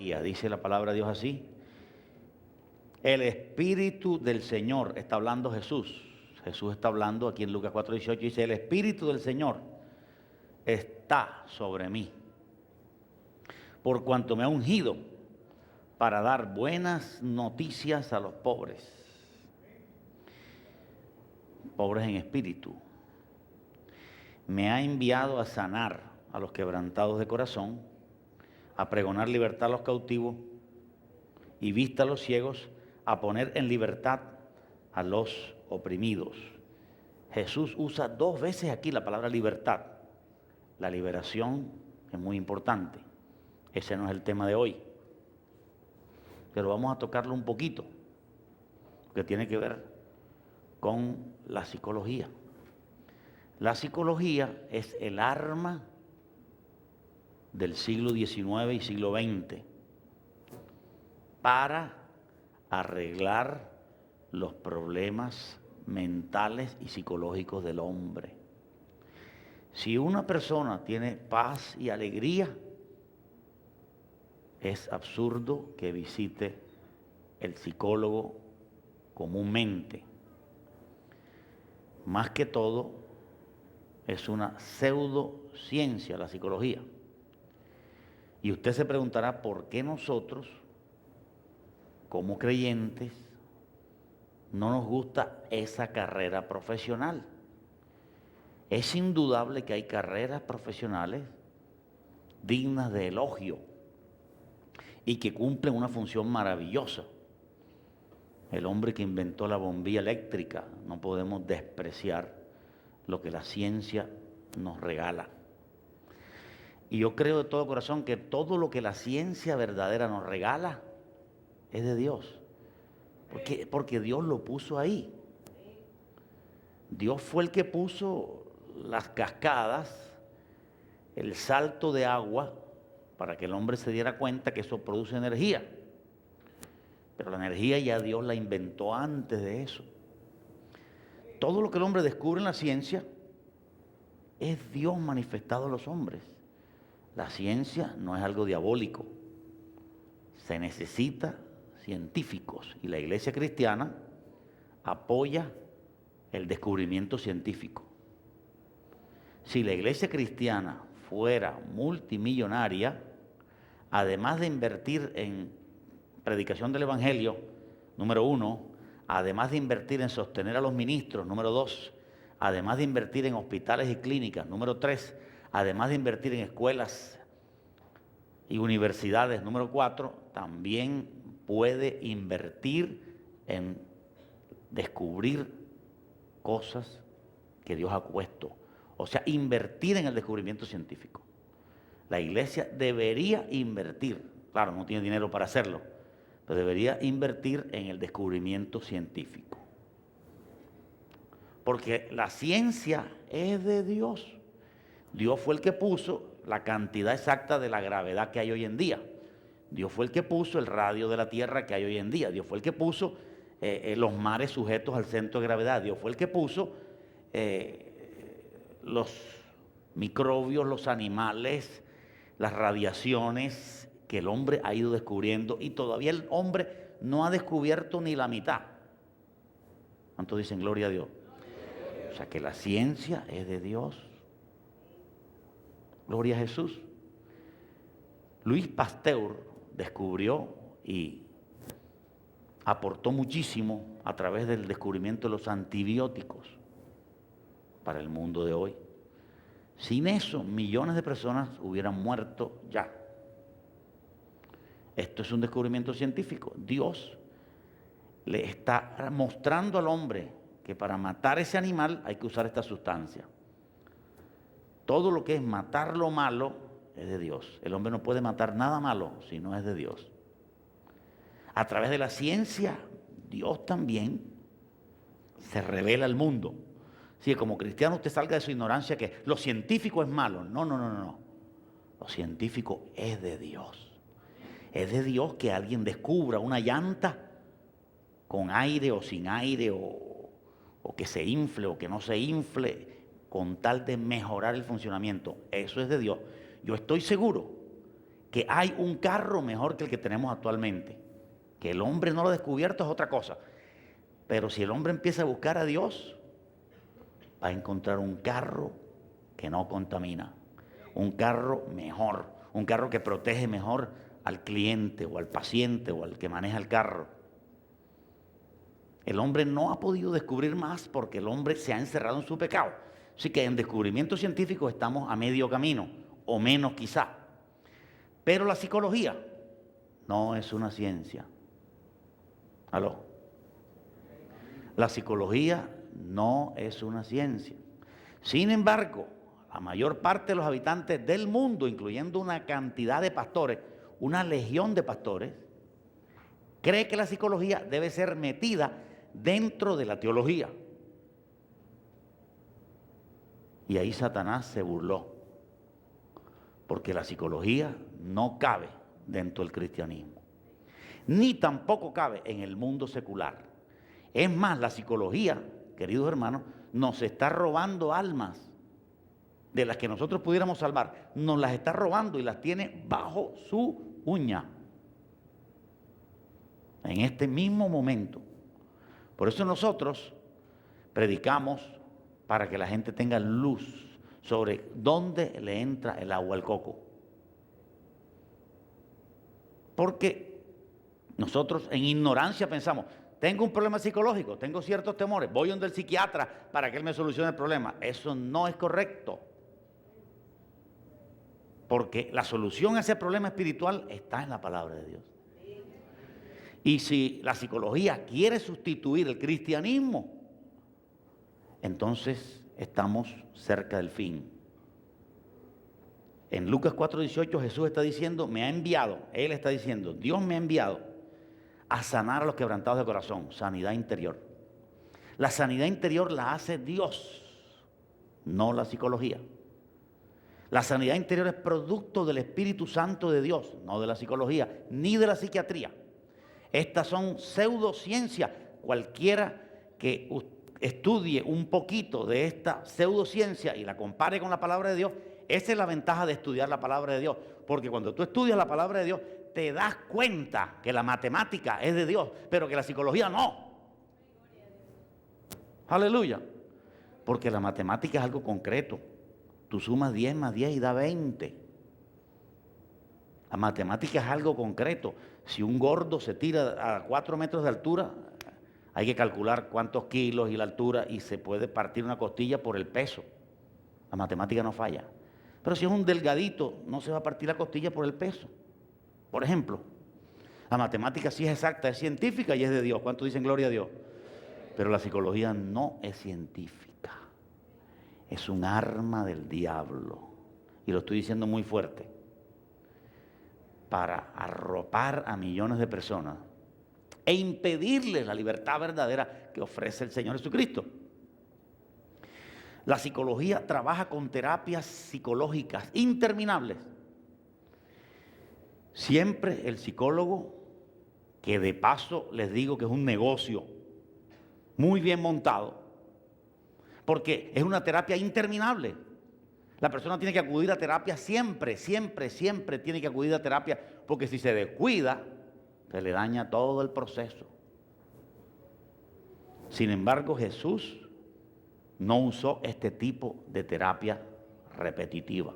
Dice la palabra de Dios así. El Espíritu del Señor, está hablando Jesús. Jesús está hablando aquí en Lucas 4:18, dice, el Espíritu del Señor está sobre mí, por cuanto me ha ungido para dar buenas noticias a los pobres en espíritu. Me ha enviado a sanar a los quebrantados de corazón, a pregonar libertad a los cautivos y vista a los ciegos, a poner en libertad a los oprimidos. Jesús usa 2 veces aquí la palabra libertad. La liberación es muy importante. Ese no es el tema de hoy. Pero vamos a tocarlo un poquito, que tiene que ver con la psicología. La psicología es el arma del siglo XIX y siglo XX para arreglar los problemas mentales y psicológicos del hombre. Si una persona tiene paz y alegría, es absurdo que visite el psicólogo comúnmente. Más que todo, es una pseudociencia la psicología. Y usted se preguntará por qué nosotros, como creyentes, no nos gusta esa carrera profesional. Es indudable que hay carreras profesionales dignas de elogio y que cumplen una función maravillosa. El hombre que inventó la bombilla eléctrica, no podemos despreciar lo que la ciencia nos regala. Y yo creo de todo corazón que todo lo que la ciencia verdadera nos regala es de Dios. Porque Dios lo puso ahí. Dios fue el que puso las cascadas, el salto de agua, para que el hombre se diera cuenta que eso produce energía. Pero la energía ya Dios la inventó antes de eso. Todo lo que el hombre descubre en la ciencia es Dios manifestado a los hombres. La ciencia no es algo diabólico. Se necesita científicos y la Iglesia cristiana apoya el descubrimiento científico. Si la Iglesia cristiana fuera multimillonaria, además de invertir en predicación del Evangelio, número 1, además de invertir en sostener a los ministros, número 2, además de invertir en hospitales y clínicas, número 3, además de invertir en escuelas y universidades, número 4, también puede invertir en descubrir cosas que Dios ha puesto. O sea, invertir en el descubrimiento científico. La Iglesia debería invertir, claro, no tiene dinero para hacerlo, pero debería invertir en el descubrimiento científico. Porque la ciencia es de Dios. Dios fue el que puso la cantidad exacta de la gravedad que hay hoy en día. Dios fue el que puso el radio de la Tierra que hay hoy en día. Dios fue el que puso los mares sujetos al centro de gravedad. Dios fue el que puso los microbios, los animales, las radiaciones que el hombre ha ido descubriendo, y todavía el hombre no ha descubierto ni la mitad. ¿Cuántos dicen gloria a Dios? O sea que la ciencia es de Dios. Gloria a Jesús. Luis Pasteur descubrió y aportó muchísimo a través del descubrimiento de los antibióticos para el mundo de hoy. Sin eso, millones de personas hubieran muerto ya. Esto es un descubrimiento científico. Dios le está mostrando al hombre que para matar ese animal hay que usar esta sustancia. Todo lo que es matar lo malo es de Dios. El hombre no puede matar nada malo si no es de Dios. A través de la ciencia, Dios también se revela al mundo. Si como cristiano usted salga de su ignorancia que lo científico es malo. No. Lo científico es de Dios. Es de Dios que alguien descubra una llanta con aire o sin aire, o que se infle o que no se infle, con tal de mejorar el funcionamiento. Eso es de Dios. Yo estoy seguro que hay un carro mejor que el que tenemos actualmente. Que el hombre no lo ha descubierto es otra cosa. Pero si el hombre empieza a buscar a Dios, va a encontrar un carro que no contamina, un carro mejor, un carro que protege mejor al cliente o al paciente o al que maneja el carro. El hombre no ha podido descubrir más porque el hombre se ha encerrado en su pecado. Así que en descubrimiento científico estamos a medio camino, o menos quizá. Pero la psicología no es una ciencia. ¿Aló? La psicología no es una ciencia. Sin embargo, la mayor parte de los habitantes del mundo, incluyendo una cantidad de pastores, una legión de pastores, cree que la psicología debe ser metida dentro de la teología. Y ahí Satanás se burló, porque la psicología no cabe dentro del cristianismo, ni tampoco cabe en el mundo secular. Es más, la psicología, queridos hermanos, nos está robando almas de las que nosotros pudiéramos salvar. Nos las está robando y las tiene bajo su uña en este mismo momento. Por eso nosotros predicamos para que la gente tenga luz sobre dónde le entra el agua al coco. Porque nosotros en ignorancia pensamos, tengo un problema psicológico, tengo ciertos temores, voy donde el psiquiatra para que él me solucione el problema. Eso no es correcto. Porque la solución a ese problema espiritual está en la palabra de Dios. Y si la psicología quiere sustituir el cristianismo, entonces estamos cerca del fin. En Lucas 4:18 Jesús está diciendo, me ha enviado, Él está diciendo, Dios me ha enviado a sanar a los quebrantados de corazón, sanidad interior. La sanidad interior la hace Dios, no la psicología. La sanidad interior es producto del Espíritu Santo de Dios, no de la psicología, ni de la psiquiatría. Estas son pseudociencias. Cualquiera que estudie un poquito de esta pseudociencia y la compare con la palabra de Dios, esa es la ventaja de estudiar la palabra de Dios. Porque cuando tú estudias la palabra de Dios, te das cuenta que la matemática es de Dios, pero que la psicología no. Aleluya. Porque la matemática es algo concreto. Tú sumas 10 más 10 y da 20. La matemática es algo concreto. Si un gordo se tira a 4 metros de altura, hay que calcular cuántos kilos y la altura y se puede partir una costilla por el peso. La matemática no falla. Pero si es un delgadito, no se va a partir la costilla por el peso. Por ejemplo, la matemática sí es exacta, es científica y es de Dios. ¿Cuántos dicen gloria a Dios? Pero la psicología no es científica. Es un arma del diablo. Y lo estoy diciendo muy fuerte. Para arropar a millones de personas e impedirles la libertad verdadera que ofrece el Señor Jesucristo. La psicología trabaja con terapias psicológicas interminables. Siempre el psicólogo, que de paso les digo que es un negocio muy bien montado, porque es una terapia interminable. La persona tiene que acudir a terapia siempre, siempre, siempre tiene que acudir a terapia, porque si se descuida, se le daña todo el proceso. Sin embargo, Jesús no usó este tipo de terapia repetitiva.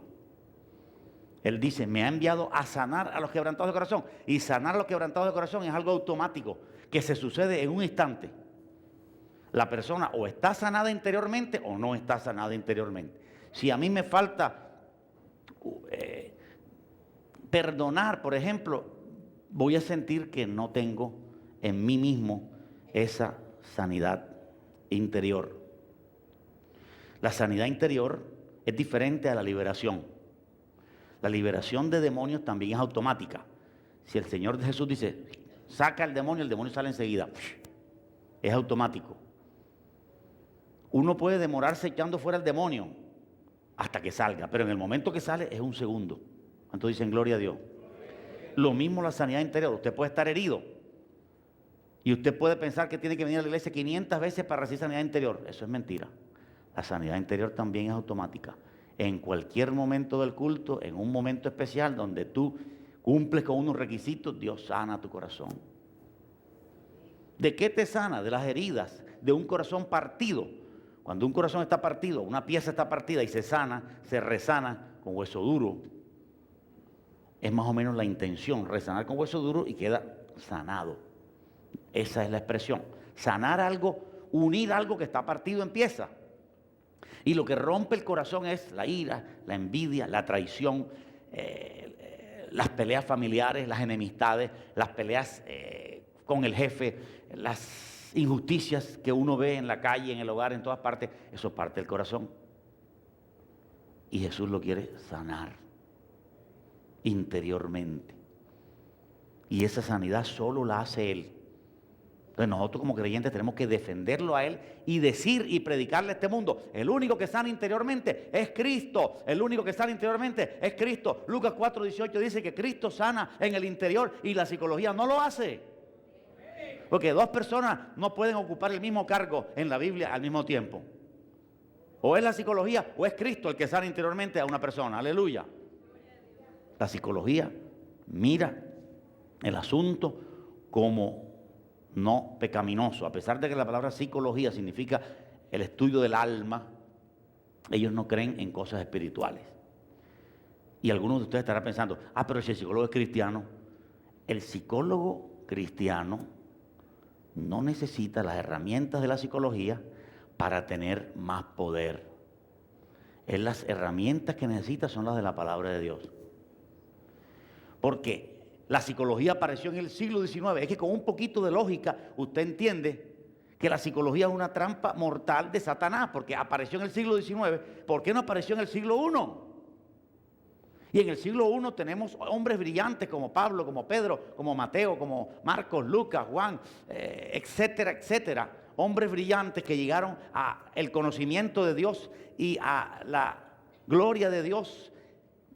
Él dice, me ha enviado a sanar a los quebrantados de corazón. Y sanar a los quebrantados de corazón es algo automático, que se sucede en un instante. La persona o está sanada interiormente o no está sanada interiormente. Si a mí me falta perdonar, por ejemplo, voy a sentir que no tengo en mí mismo esa sanidad interior. La sanidad interior es diferente a la liberación. La liberación de demonios también es automática. Si el Señor Jesús dice, saca el demonio sale enseguida. Es automático. Uno puede demorarse echando fuera el demonio hasta que salga, pero en el momento que sale es un segundo. ¿Cuántos dicen gloria a Dios? Lo mismo la sanidad interior. Usted puede estar herido y usted puede pensar que tiene que venir a la iglesia 500 veces para recibir sanidad interior. Eso es mentira. La sanidad interior también es automática. En cualquier momento del culto, en un momento especial donde tú cumples con unos requisitos, Dios sana tu corazón. ¿De qué te sana? De las heridas, de un corazón partido. Cuando un corazón está partido, una pieza está partida y se sana, se resana con hueso duro. Es más o menos la intención, resanar con hueso duro y queda sanado. Esa es la expresión. Sanar algo, unir algo que está partido en piezas. Y lo que rompe el corazón es la ira, la envidia, la traición, las peleas familiares, las enemistades, las peleas con el jefe, las injusticias que uno ve en la calle, en el hogar, en todas partes. Eso es parte del corazón. Y Jesús lo quiere sanar interiormente. Y esa sanidad solo la hace Él. Entonces nosotros como creyentes tenemos que defenderlo a Él y decir y predicarle a este mundo: el único que sana interiormente es Cristo. El único que sana interiormente es Cristo. Lucas 4:18 dice que Cristo sana en el interior y la psicología no lo hace. Porque dos personas no pueden ocupar el mismo cargo en la Biblia al mismo tiempo. O es la psicología o es Cristo el que sana interiormente a una persona. Aleluya. La psicología mira el asunto como no pecaminoso. A pesar de que la palabra psicología significa el estudio del alma, ellos no creen en cosas espirituales. Y algunos de ustedes estarán pensando: pero si el psicólogo es cristiano. El psicólogo cristiano no necesita las herramientas de la psicología para tener más poder. Él las herramientas que necesita son las de la palabra de Dios. Porque la psicología apareció en el siglo XIX. Es que con un poquito de lógica usted entiende que la psicología es una trampa mortal de Satanás, porque apareció en el siglo XIX. ¿Por qué no apareció en el siglo I? Y en el siglo I tenemos hombres brillantes como Pablo, como Pedro, como Mateo, como Marcos, Lucas, Juan, etcétera, etcétera. Hombres brillantes que llegaron al conocimiento de Dios y a la gloria de Dios,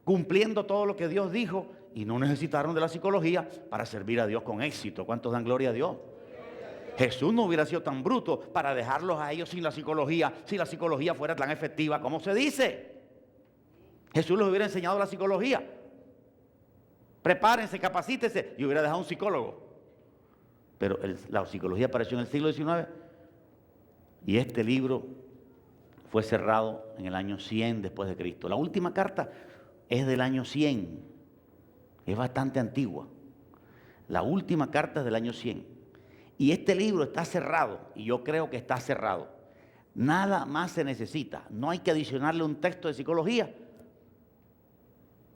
cumpliendo todo lo que Dios dijo. Y no necesitaron de la psicología para servir a Dios con éxito. ¿Cuántos dan gloria a Dios? Jesús no hubiera sido tan bruto para dejarlos a ellos sin la psicología, si la psicología fuera tan efectiva como se dice. Jesús les hubiera enseñado la psicología. Prepárense, capacítense, y hubiera dejado un psicólogo. Pero la psicología apareció en el siglo XIX y este libro fue cerrado en el año 100 después de Cristo. La última carta es del año 100. Es bastante antigua. La última carta es del año 100. Y este libro está cerrado, y yo creo que está cerrado. Nada más se necesita. No hay que adicionarle un texto de psicología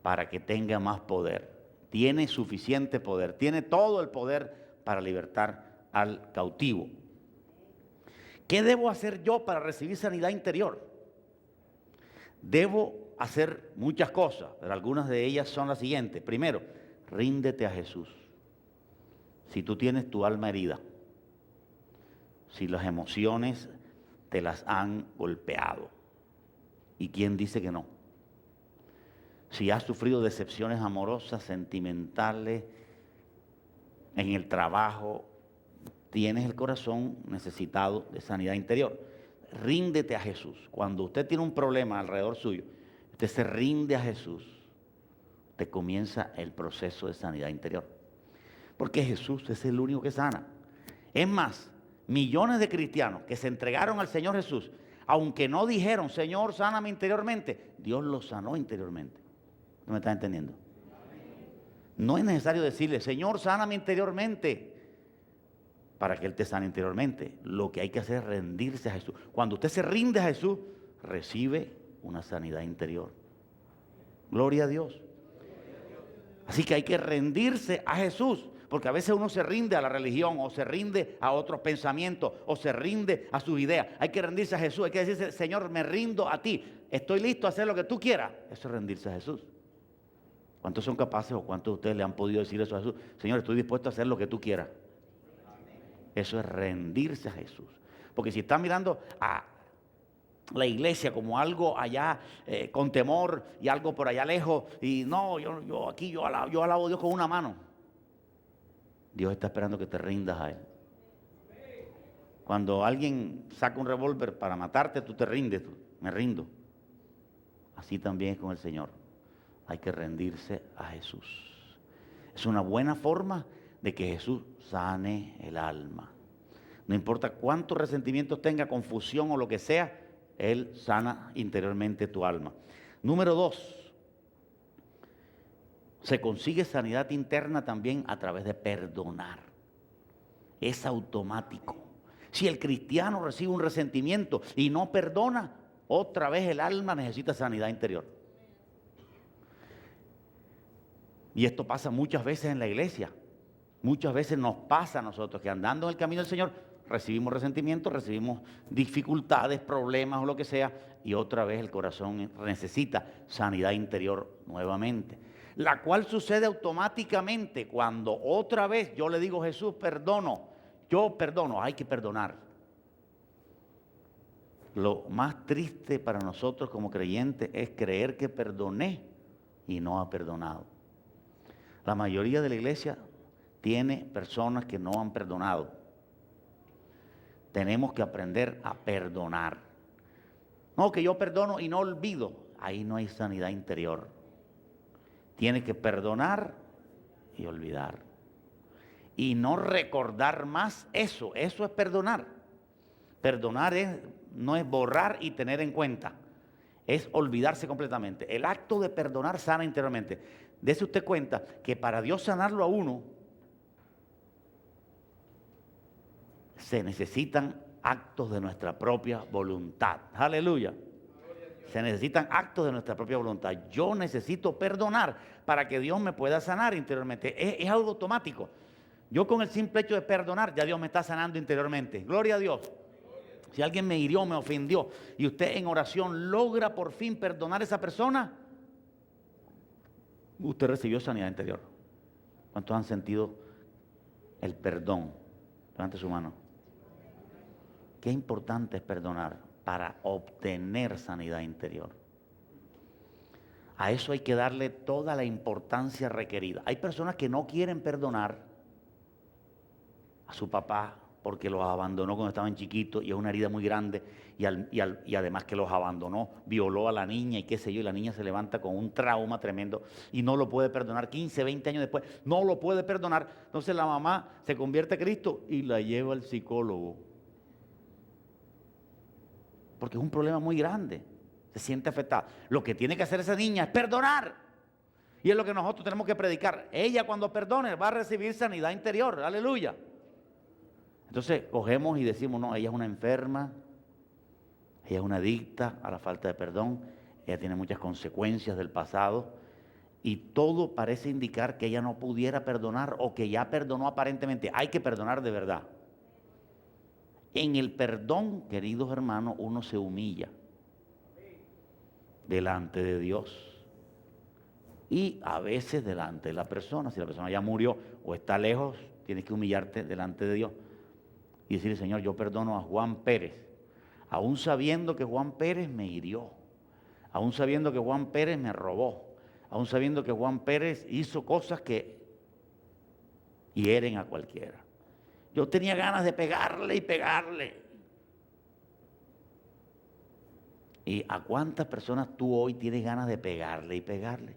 para que tenga más poder. Tiene suficiente poder. Tiene todo el poder para libertar al cautivo. ¿Qué debo hacer yo para recibir sanidad interior? Debo hacer muchas cosas, pero algunas de ellas son las siguientes. Primero, ríndete a Jesús. Si tú tienes tu alma herida, si las emociones te las han golpeado, ¿y quién dice que no? Si has sufrido decepciones amorosas, sentimentales, en el trabajo, tienes el corazón necesitado de sanidad interior. Ríndete a Jesús. Cuando usted tiene un problema alrededor suyo, usted se rinde a Jesús, te comienza el proceso de sanidad interior. Porque Jesús es el único que sana. Es más, millones de cristianos que se entregaron al Señor Jesús, aunque no dijeron: Señor, sáname interiormente, Dios los sanó interiormente. ¿No me está entendiendo? No es necesario decirle: Señor, sáname interiormente, para que Él te sane interiormente. Lo que hay que hacer es rendirse a Jesús. Cuando usted se rinde a Jesús, recibe una sanidad interior. Gloria a Dios. Así que hay que rendirse a Jesús, porque a veces uno se rinde a la religión, o se rinde a otros pensamientos, o se rinde a sus ideas. Hay que rendirse a Jesús, hay que decirse: Señor, me rindo a ti, estoy listo a hacer lo que tú quieras. Eso es rendirse a Jesús. ¿Cuántos son capaces o cuántos de ustedes le han podido decir eso a Jesús? Señor, estoy dispuesto a hacer lo que tú quieras. Eso es rendirse a Jesús. Porque si están mirando a la iglesia como algo allá con temor y algo por allá lejos, y no, yo alabo a Dios con una mano, Dios está esperando que te rindas a Él. Cuando alguien saca un revólver para matarte, tú te rindes, me rindo. Así también es con el Señor. Hay que rendirse a Jesús. Es una buena forma de que Jesús sane el alma. No importa cuántos resentimientos tenga, confusión o lo que sea, Él sana interiormente tu alma. Número 2, se consigue sanidad interna también a través de perdonar. Es automático. Si el cristiano recibe un resentimiento y no perdona, otra vez el alma necesita sanidad interior. Y esto pasa muchas veces en la iglesia. Muchas veces nos pasa a nosotros que andando en el camino del Señor recibimos resentimiento, recibimos dificultades, problemas o lo que sea, y otra vez el corazón necesita sanidad interior nuevamente, la cual sucede automáticamente cuando otra vez yo le digo: Jesús, perdono, yo perdono. Hay que perdonar. Lo más triste para nosotros como creyentes es creer que perdoné y no ha perdonado. La mayoría de la iglesia tiene personas que no han perdonado. Tenemos que aprender a perdonar. No, que yo perdono y no olvido. Ahí no hay sanidad interior. Tiene que perdonar y olvidar. Y no recordar más eso. Eso es perdonar. Perdonar no es borrar y tener en cuenta. Es olvidarse completamente. El acto de perdonar sana interiormente. Dese usted cuenta que para Dios sanarlo a uno, se necesitan actos de nuestra propia voluntad. Aleluya. Se necesitan actos de nuestra propia voluntad. Yo necesito perdonar para que Dios me pueda sanar interiormente. Es algo automático. Yo con el simple hecho de perdonar, ya Dios me está sanando interiormente. Gloria a Dios. Si alguien me hirió, me ofendió, y usted en oración logra por fin perdonar a esa persona, usted recibió sanidad interior. ¿Cuántos han sentido el perdón? Levante su mano. Qué importante es perdonar para obtener sanidad interior. A eso hay que darle toda la importancia requerida. Hay personas que no quieren perdonar a su papá porque los abandonó cuando estaban chiquitos y es una herida muy grande, y además que los abandonó, violó a la niña y qué sé yo, y la niña se levanta con un trauma tremendo y no lo puede perdonar. 15, 20 años después no lo puede perdonar. Entonces la mamá se convierte a Cristo y la lleva al psicólogo. Porque es un problema muy grande, se siente afectada. Lo que tiene que hacer esa niña es perdonar. Y es lo que nosotros tenemos que predicar. Ella cuando perdone va a recibir sanidad interior, aleluya. Entonces cogemos y decimos: no, ella es una enferma, ella es una adicta a la falta de perdón, ella tiene muchas consecuencias del pasado, y todo parece indicar que ella no pudiera perdonar o que ya perdonó aparentemente. Hay que perdonar de verdad. En el perdón, queridos hermanos, uno se humilla delante de Dios y a veces delante de la persona. Si la persona ya murió o está lejos, tienes que humillarte delante de Dios y decirle: Señor, yo perdono a Juan Pérez, aún sabiendo que Juan Pérez me hirió, aún sabiendo que Juan Pérez me robó, aún sabiendo que Juan Pérez hizo cosas que hieren a cualquiera. Yo tenía ganas de pegarle y pegarle. ¿Y a cuántas personas tú hoy tienes ganas de pegarle y pegarle?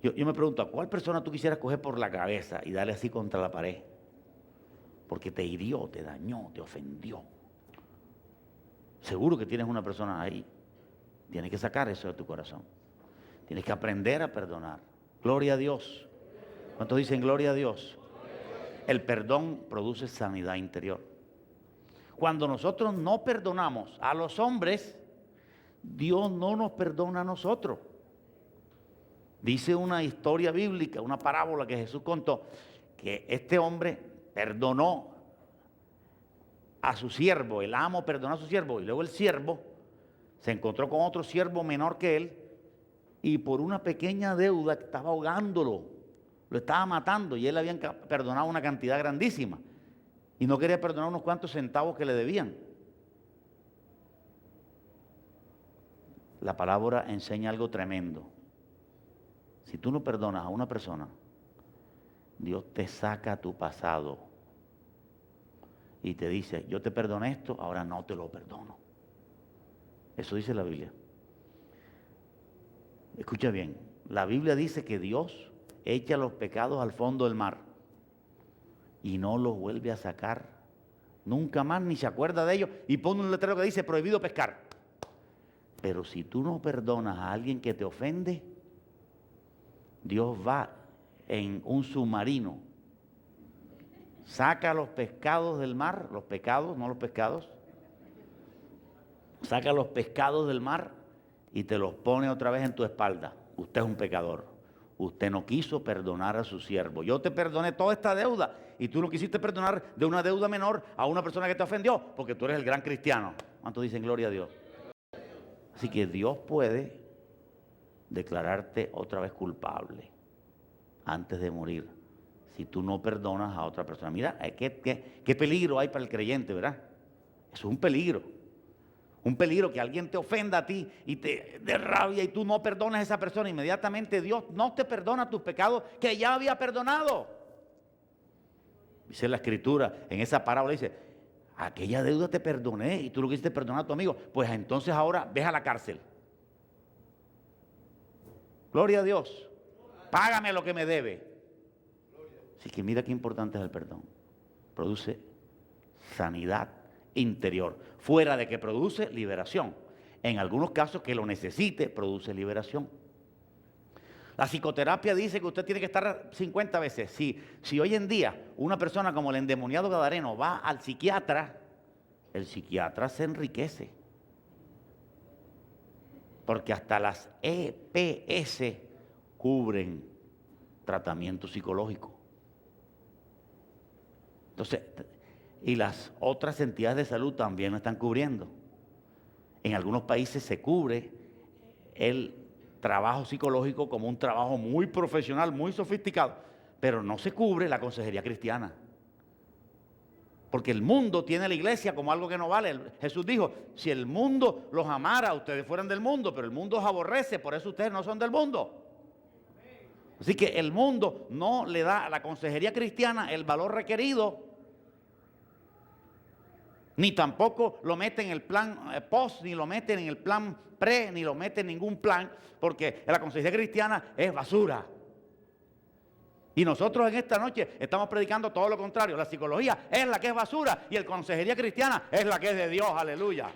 Yo me pregunto: ¿a cuál persona tú quisieras coger por la cabeza y darle así contra la pared? Porque te hirió, te dañó, te ofendió. Seguro que tienes una persona ahí. Tienes que sacar eso de tu corazón. Tienes que aprender a perdonar. Gloria a Dios. ¿Cuántos dicen gloria a Dios? El perdón produce sanidad interior. Cuando nosotros no perdonamos a los hombres, Dios no nos perdona a nosotros. Dice una historia bíblica, una parábola que Jesús contó, que este hombre perdonó a su siervo, el amo perdonó a su siervo, y luego el siervo se encontró con otro siervo menor que él, y por una pequeña deuda estaba ahogándolo. Lo estaba matando y él había perdonado una cantidad grandísima y no quería perdonar unos cuantos centavos que le debían. La palabra enseña algo tremendo. Si tú no perdonas a una persona, Dios te saca tu pasado y te dice: yo te perdoné esto, ahora no te lo perdono. Eso dice la Biblia. Escucha bien, la Biblia dice que Dios echa los pecados al fondo del mar y no los vuelve a sacar nunca más, ni se acuerda de ellos, y pone un letrero que dice prohibido pescar. Pero si tú no perdonas a alguien que te ofende, Dios va en un submarino, saca los pescados del mar, los pecados, no los pescados, saca los pescados del mar y te los pone otra vez en tu espalda. Usted es un pecador. Usted no quiso perdonar a su siervo. Yo te perdoné toda esta deuda y tú no quisiste perdonar de una deuda menor a una persona que te ofendió, porque tú eres el gran cristiano. ¿Cuántos dicen gloria a Dios? Así que Dios puede declararte otra vez culpable antes de morir si tú no perdonas a otra persona. Mira, qué peligro hay para el creyente, ¿verdad? Eso es un peligro. Un peligro que alguien te ofenda a ti y te dé rabia y tú no perdonas a esa persona. Inmediatamente Dios no te perdona tus pecados que ya había perdonado. Dice la Escritura, en esa parábola dice, aquella deuda te perdoné y tú lo quisiste perdonar a tu amigo. Pues entonces ahora ve a la cárcel. Gloria a Dios. Págame lo que me debe. Así que mira qué importante es el perdón. Produce sanidad interior, fuera de que produce liberación. En algunos casos que lo necesite, produce liberación. La psicoterapia dice que usted tiene que estar 50 veces. Si hoy en día una persona como el endemoniado gadareno va al psiquiatra, el psiquiatra se enriquece. Porque hasta las EPS cubren tratamiento psicológico. Entonces, y las otras entidades de salud también lo están cubriendo. En algunos países se cubre el trabajo psicológico como un trabajo muy profesional, muy sofisticado, pero no se cubre la consejería cristiana. Porque el mundo tiene a la iglesia como algo que no vale. Jesús dijo, si el mundo los amara, ustedes fueran del mundo, pero el mundo os aborrece, por eso ustedes no son del mundo. Así que el mundo no le da a la consejería cristiana el valor requerido, ni tampoco lo mete en el plan post, ni lo mete en el plan pre, ni lo mete en ningún plan, porque la consejería cristiana es basura. Y nosotros en esta noche estamos predicando todo lo contrario. La psicología es la que es basura y la consejería cristiana es la que es de Dios. Aleluya.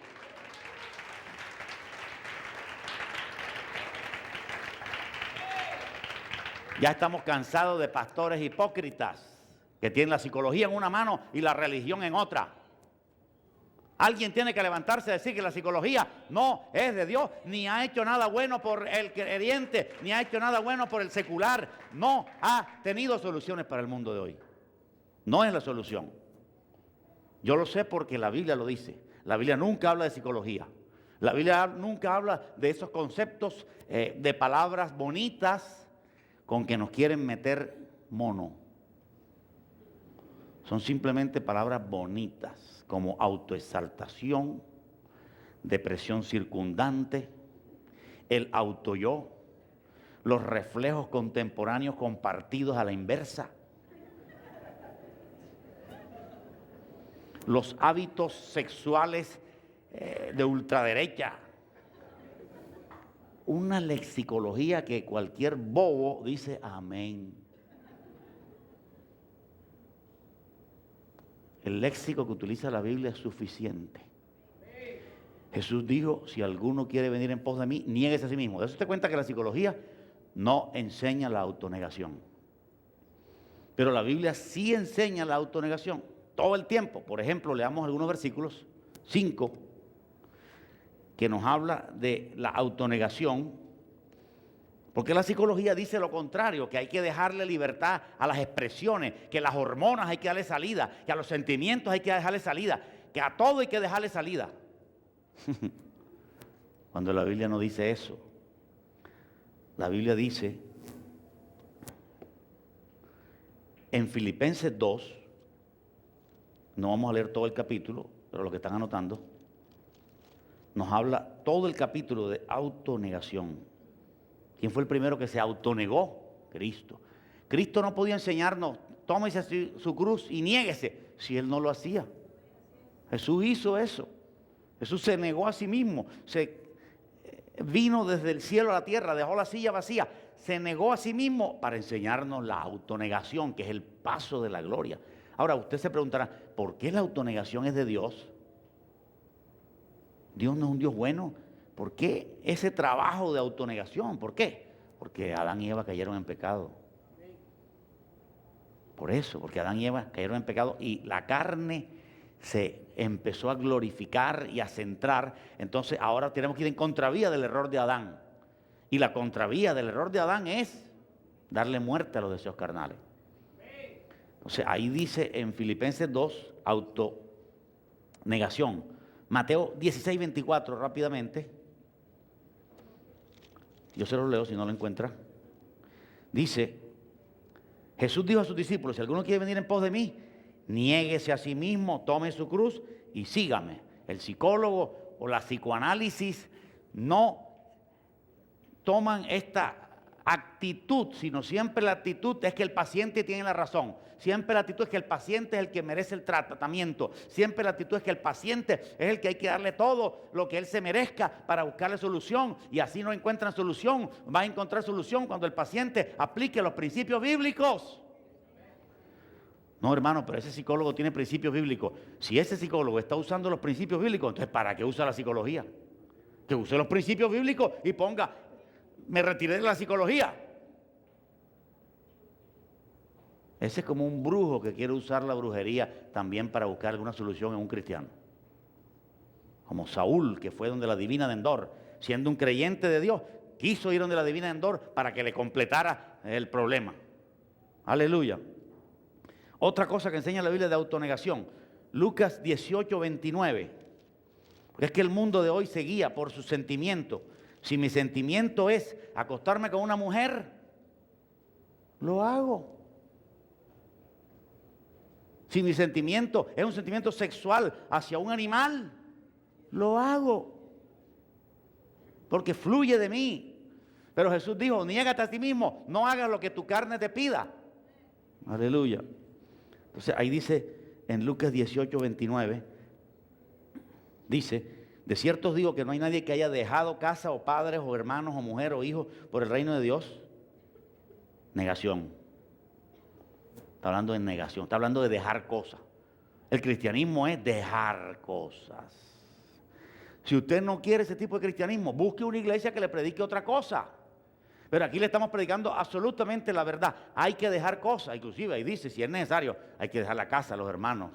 Ya estamos cansados de pastores hipócritas que tienen la psicología en una mano y la religión en otra. Alguien tiene que levantarse y decir que la psicología no es de Dios, ni ha hecho nada bueno por el creyente, ni ha hecho nada bueno por el secular. No ha tenido soluciones para el mundo de hoy. No es la solución. Yo lo sé porque la Biblia lo dice. La Biblia nunca habla de psicología. La Biblia nunca habla de esos conceptos de palabras bonitas con que nos quieren meter mono. Son simplemente palabras bonitas, como autoexaltación, depresión circundante, el autoyo, los reflejos contemporáneos compartidos a la inversa, los hábitos sexuales de ultraderecha, una lexicología que cualquier bobo dice amén. El léxico que utiliza la Biblia es suficiente. Jesús dijo, si alguno quiere venir en pos de mí, niéguese a sí mismo. De eso te cuenta que la psicología no enseña la autonegación. Pero la Biblia sí enseña la autonegación todo el tiempo. Por ejemplo, leamos algunos versículos, 5, que nos habla de la autonegación. Porque la psicología dice lo contrario, que hay que dejarle libertad a las expresiones, que las hormonas hay que darle salida, que a los sentimientos hay que dejarle salida, que a todo hay que dejarle salida. Cuando la Biblia no dice eso. La Biblia dice en Filipenses 2, no vamos a leer todo el capítulo, pero lo que están anotando, nos habla todo el capítulo de autonegación. ¿Quién fue el primero que se autonegó? Cristo. Cristo no podía enseñarnos, tómese su cruz y niéguese, si Él no lo hacía. Jesús hizo eso. Jesús se negó a sí mismo, se vino desde el cielo a la tierra, dejó la silla vacía, se negó a sí mismo para enseñarnos la autonegación, que es el paso de la gloria. Ahora, usted se preguntará, ¿por qué la autonegación es de Dios? Dios no es un Dios bueno. ¿Por qué ese trabajo de autonegación? ¿Por qué? Porque Adán y Eva cayeron en pecado. Por eso, porque Adán y Eva cayeron en pecado y la carne se empezó a glorificar y a centrar. Entonces ahora tenemos que ir en contravía del error de Adán. Y la contravía del error de Adán es darle muerte a los deseos carnales. Entonces ahí dice en Filipenses 2, autonegación. Mateo 16, 24, rápidamente. Yo se lo leo si no lo encuentra. Dice, Jesús dijo a sus discípulos, si alguno quiere venir en pos de mí, niéguese a sí mismo, tome su cruz y sígame. El psicólogo o la psicoanálisis no toman esta actitud, sino siempre la actitud es que el paciente tiene la razón. Siempre la actitud es que el paciente es el que merece el tratamiento. Siempre la actitud es que el paciente es el que hay que darle todo lo que él se merezca para buscarle solución. Y así no encuentran solución. Va a encontrar solución cuando el paciente aplique los principios bíblicos. No, hermano, pero ese psicólogo tiene principios bíblicos. Si ese psicólogo está usando los principios bíblicos, entonces ¿para qué usa la psicología? Que use los principios bíblicos y ponga, me retiré de la psicología. Ese es como un brujo que quiere usar la brujería también para buscar alguna solución en un cristiano. Como Saúl, que fue donde la divina de Endor, siendo un creyente de Dios, quiso ir donde la divina de Endor para que le completara el problema. Aleluya. Otra cosa que enseña la Biblia de autonegación, Lucas 18, 29. Es que el mundo de hoy se guía por sus sentimientos. Si mi sentimiento es acostarme con una mujer, lo hago. Si mi sentimiento es un sentimiento sexual hacia un animal, lo hago. Porque fluye de mí. Pero Jesús dijo, niégate a ti mismo, no hagas lo que tu carne te pida. Aleluya. Entonces ahí dice en Lucas 18, 29, dice, de cierto os digo que no hay nadie que haya dejado casa o padres o hermanos o mujer o hijos por el reino de Dios. Negación. Está hablando de negación, está hablando de dejar cosas. El cristianismo es dejar cosas. Si usted no quiere ese tipo de cristianismo, busque una iglesia que le predique otra cosa. Pero aquí le estamos predicando absolutamente la verdad. Hay que dejar cosas, inclusive ahí dice, si es necesario, hay que dejar la casa, los hermanos,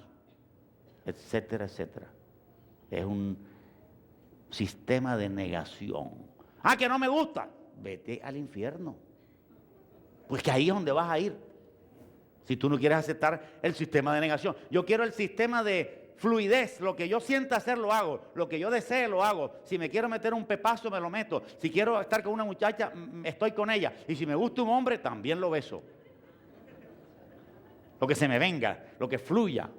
etcétera, etcétera. Es un sistema de negación. Ah, que no me gusta. Vete al infierno. Pues que ahí es donde vas a ir. Si tú no quieres aceptar el sistema de negación. Yo quiero el sistema de fluidez. Lo que yo sienta hacer lo hago. Lo que yo desee lo hago. Si me quiero meter un pepazo me lo meto. Si quiero estar con una muchacha, estoy con ella. Y si me gusta un hombre, también lo beso. Lo que se me venga, lo que fluya.